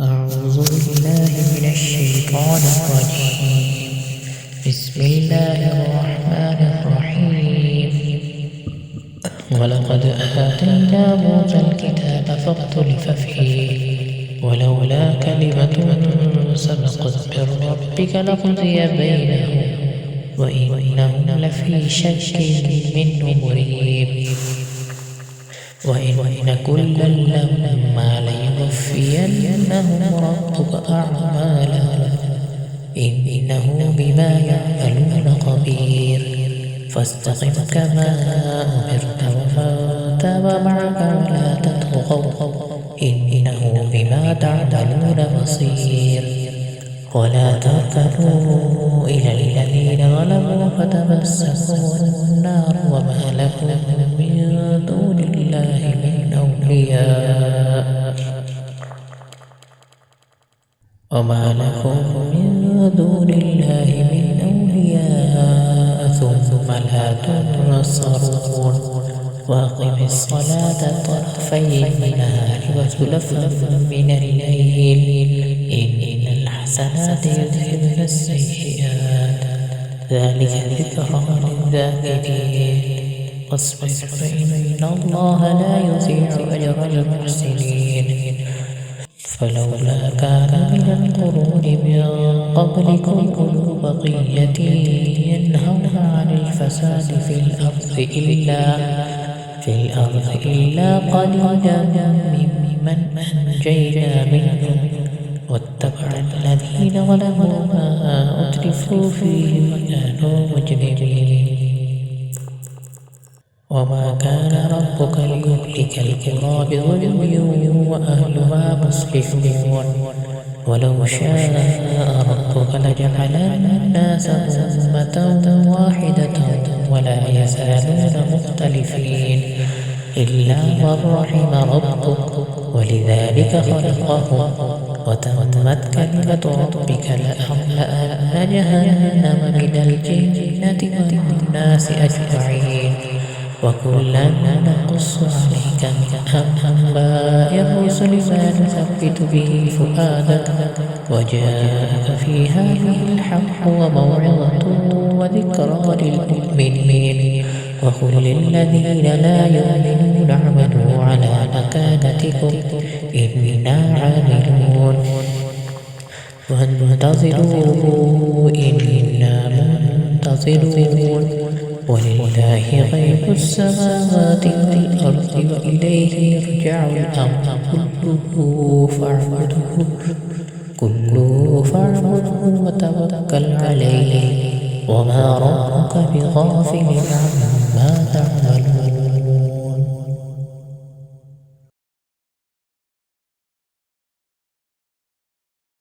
أعوذ بالله من الشيطان الرجيم. بسم الله الرحمن الرحيم. ولقد آتينا موسى الكتاب فاختلف فيه ولولا كلمة سبقت من ربك لقضي بينهم وإنهم لفي شك منه مريب. وإن كلا لما ليوفينهم ربك أعمالهم إنه بما يعملون خبير. فاستقم كما أمرت ومن تاب معك ولا تطغوا إنه بما تعملون بصير. ولا تركنوا إلى الذين ظلموا فتمسكوا النار وما لكم من دون الله من أولياء ثم لا تنصرون. وأقم الصلاة طرفي النهار وزلفا من الليل إن الحسنات يذهبن السيئات ذلك ذكرى للذاكرين. واصبر فإن الله لا يضيع أجر المحسنين. فلولا كان من القرون من قبلكم أولو بقية ينهون عن الفساد في الأرض إلا قليلا ممن أنجينا منهم واتبع الذين ظلموا ما أترفوا فيه وكانوا مجرمين. وما كان ربك ليهلك القرى بظلم وأهلها مصلحون. ولو شاء ربك لجعل الناس أمة واحدة ولا يزالون مختلفين إلا من رحم ربك ولذلك خلقهم. وتمت كلمة ربك لأملأن جهنم من الجنة والناس أجمعين. وكلا نقص عليك من أنباء الرسل ما نثبت به فؤادك وجاءك في هذه الحق وموعظة وذكرى للمؤمنين. وقل للذين لا يؤمنون اعملوا على مكانتكم إنا عاملون وانتظروا إنا منتظرون. ولله غيب السماوات والأرض وإليه يرجع الأمر كله فاعبده وتوكل عليه وما ربك بغافل عما